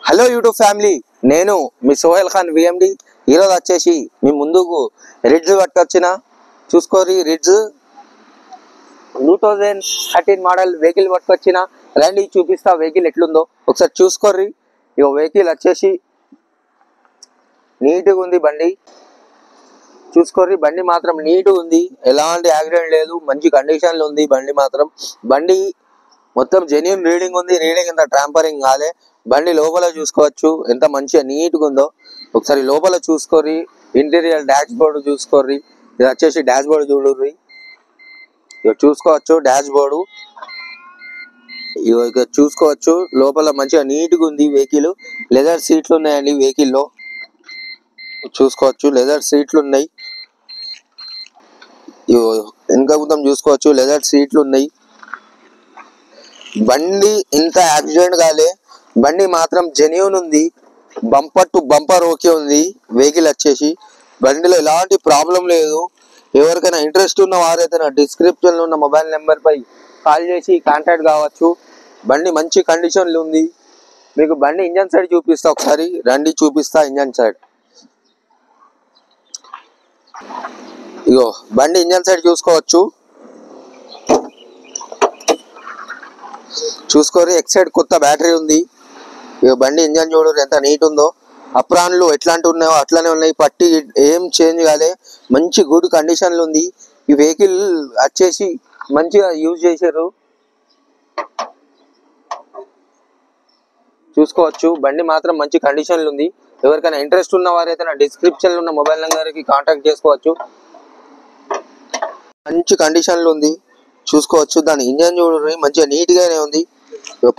Hello YouTube family, నేను మీ Sohel Khan VMD. ఈరోజు వచ్చేసి మీ ముందుకు రిడ్జ్ పట్టుకొచ్చిన చూసుకోరి. రిడ్జ్ 2013 మోడల్ వెహికల్ పట్టుకొచ్చిన. రండి చూపిస్తా వెహికల్ ఎట్లుందో ఒకసారి చూసుకోర్రి. ఇక వెహికల్ వచ్చేసి నీట్గా ఉంది, బండి చూసుకోర్రి. బండి మాత్రం నీట్గా ఉంది, ఎలాంటి యాక్సిడెంట్ లేదు, మంచి కండిషన్లో ఉంది బండి మాత్రం. బండి మొత్తం జెన్యూన్ రీడింగ్ ఉంది, రీడింగ్ ఇంత ట్రాంపరింగ్ కాలే. బండి లోపల చూసుకోవచ్చు ఎంత మంచిగా నీట్గా ఉందో. ఒకసారి లోపల చూసుకోర్రి. ఇంటీరియర్ డాష్ బోర్డు చూసుకోర్రి. ఇది వచ్చేసి డాష్ బోర్డు చూడుర్రి. ఇక చూసుకోవచ్చు డాష్ బోర్డు, ఇక చూసుకోవచ్చు లోపల మంచిగా నీట్గా ఉంది వెహికల్. లెదర్ సీట్లు ఉన్నాయండి వెహికల్లో, చూసుకోవచ్చు లెదర్ సీట్లు ఉన్నాయి. వెనక మొత్తం చూసుకోవచ్చు లెదర్ సీట్లు ఉన్నాయి. బండి ఇంత యాక్సిడెంట్ కాలే, బండి మాత్రం జెన్యూన్ ఉంది, బంపర్ టు బంపర్ ఓకే ఉంది వెహికల్ వచ్చేసి. బండిలో ఎలాంటి ప్రాబ్లం లేదు. ఎవరికైనా ఇంట్రెస్ట్ ఉన్న వారైతే నా డిస్క్రిప్షన్లో ఉన్న మొబైల్ నెంబర్ పై కాల్ చేసి కాంటాక్ట్ కావచ్చు. బండి మంచి కండిషన్లో ఉంది. మీకు బండి ఇంజన్ సైడ్ చూపిస్తా, ఒకసారి రండి చూపిస్తా ఇంజన్ సైడ్. ఇగో బండి ఇంజన్ సైడ్ చూసుకోవచ్చు, చూసుకోరు. ఎక్సైడ్ కొత్త బ్యాటరీ ఉంది. ఇక బండి ఇంజన్ చూడరు ఎంత నీట్ ఉందో. అప్రాన్లు ఎట్లాంటి ఉన్నాయో అట్లానే ఉన్నాయి, పట్టి ఏం చేంజ్ కాలే, మంచి గుడ్ కండిషన్లో ఉంది. ఈ వెహికల్ వచ్చేసి మంచిగా యూజ్ చేశారు, చూసుకోవచ్చు. బండి మాత్రం మంచి కండిషన్లో ఉంది. ఎవరికైనా ఇంట్రెస్ట్ ఉన్న వారైతే నా డిస్క్రిప్షన్లో ఉన్న మొబైల్ నెంబర్కి కాంటాక్ట్ చేసుకోవచ్చు. మంచి కండిషన్లో ఉంది, చూసుకోవచ్చు. దాని ఇంజన్ చూడరు మంచిగా నీట్గానే ఉంది.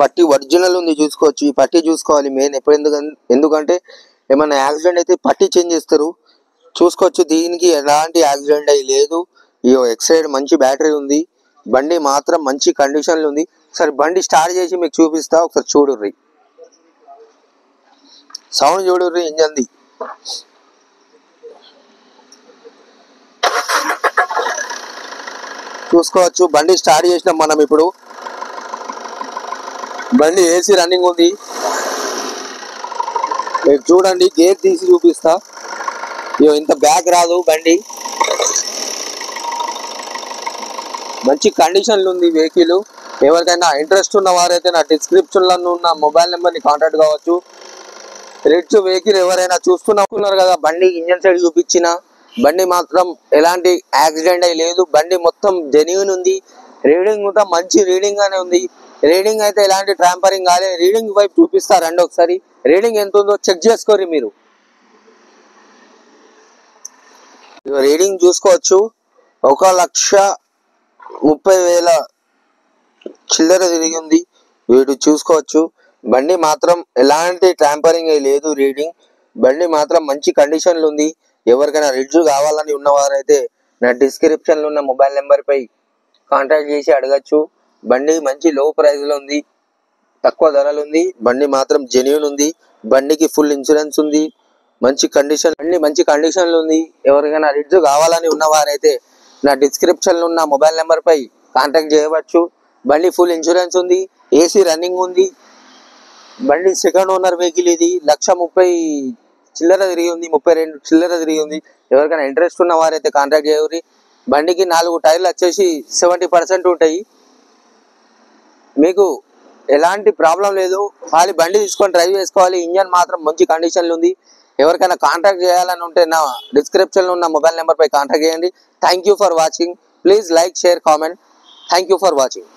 పట్టి ఒరిజినల్ ఉంది, చూసుకోవచ్చు. ఈ పట్టి చూసుకోవాలి మెయిన్ ఎప్పుడు, ఎందుకంటే ఏమైనా యాక్సిడెంట్ అయితే పట్టి చేంజ్ చేస్తారు, చూసుకోవచ్చు. దీనికి ఎలాంటి యాక్సిడెంట్ అయి లేదు. ఈ ఎక్సైడ్ మంచి బ్యాటరీ ఉంది. బండి మాత్రం మంచి కండిషన్లో ఉంది. ఒకసారి బండి స్టార్ట్ చేసి మీకు చూపిస్తా, ఒకసారి చూడుర్రి. సౌండ్ చూడుర్రి ఇంజన్ది. చూసుకోవచ్చు బండి స్టార్ట్ చేసినాం మనం ఇప్పుడు. బండి ఏసీ రన్నింగ్ ఉంది. మీరు చూడండి, గేర్ తీసి చూపిస్తా. ఇంత బ్యాక్ రాదు బండి, మంచి కండిషన్లో ఉంది వెహికల్. ఎవరికైనా ఇంట్రెస్ట్ ఉన్న వారైతే నా డిస్క్రిప్షన్లో ఉన్న మొబైల్ నెంబర్ని కాంటాక్ట్ కావచ్చు. రిడ్జ్ వెహికల్ ఎవరైనా చూస్తున్నారు కదా, బండి ఇంజన్ సైడ్ చూపించిన. బండి మాత్రం ఎలాంటి యాక్సిడెంట్ అయి లేదు. బండి మొత్తం జెన్యూన్ ఉంది, రీడింగ్ కూడా మంచి రీడింగ్ గానే ఉంది. రీడింగ్ అయితే ఎలాంటి ట్రాంపరింగ్ కాలే. రీడింగ్ వైపు చూపిస్తా రండి ఒకసారి. రీడింగ్ ఎంత ఉందో చెక్ చేసుకోరు మీరు. రీడింగ్ చూసుకోవచ్చు, 1,30,000 చిల్లర తిరిగి ఉంది. వీడు చూసుకోవచ్చు. బండి మాత్రం ఎలాంటి ట్రాంపరింగ్ లేదు. రీడింగ్ బండి మాత్రం మంచి కండిషన్లో ఉంది. ఎవరికైనా రిడ్జ్ కావాలని ఉన్నవారైతే నా డిస్క్రిప్షన్లో ఉన్న మొబైల్ నెంబర్ పై కాంటాక్ట్ చేసి అడగచ్చు. బండి మంచి లో ప్రైస్లో ఉంది, తక్కువ ధరలు ఉంది. బండి మాత్రం జెన్యూన్ ఉంది. బండికి ఫుల్ ఇన్సూరెన్స్ ఉంది, మంచి కండిషన్. బండి మంచి కండిషన్లో ఉంది. ఎవరికైనా రిడ్జ్ కావాలని ఉన్నవారైతే నా డిస్క్రిప్షన్లో ఉన్న మొబైల్ నెంబర్ పై కాంటాక్ట్ చేయవచ్చు. బండి ఫుల్ ఇన్సూరెన్స్ ఉంది, ఏసీ రన్నింగ్ ఉంది. బండి సెకండ్ ఓనర్ వెహికల్. ఇది 1,30,000 చిల్లర తిరిగి ఉంది, 32 చిల్లర తిరిగి ఉంది. ఎవరికైనా ఇంట్రెస్ట్ ఉన్న వారైతే కాంటాక్ట్ చేయరు. బండికి 4 టైర్లు వచ్చేసి 70% ఉంటాయి. మీకు ఎలాంటి ప్రాబ్లం లేదు, ఖాళీ బండి తీసుకొని డ్రైవ్ చేసుకోవాలి. ఇంజన్ మాత్రం మంచి కండిషన్లో ఉంది. ఎవరికైనా కాంటాక్ట్ చేయాలని ఉంటే నా డిస్క్రిప్షన్లో ఉన్న మొబైల్ నెంబర్ పై కాంటాక్ట్ చేయండి. Thank you for watching. Please like, share, comment. Thank you for watching.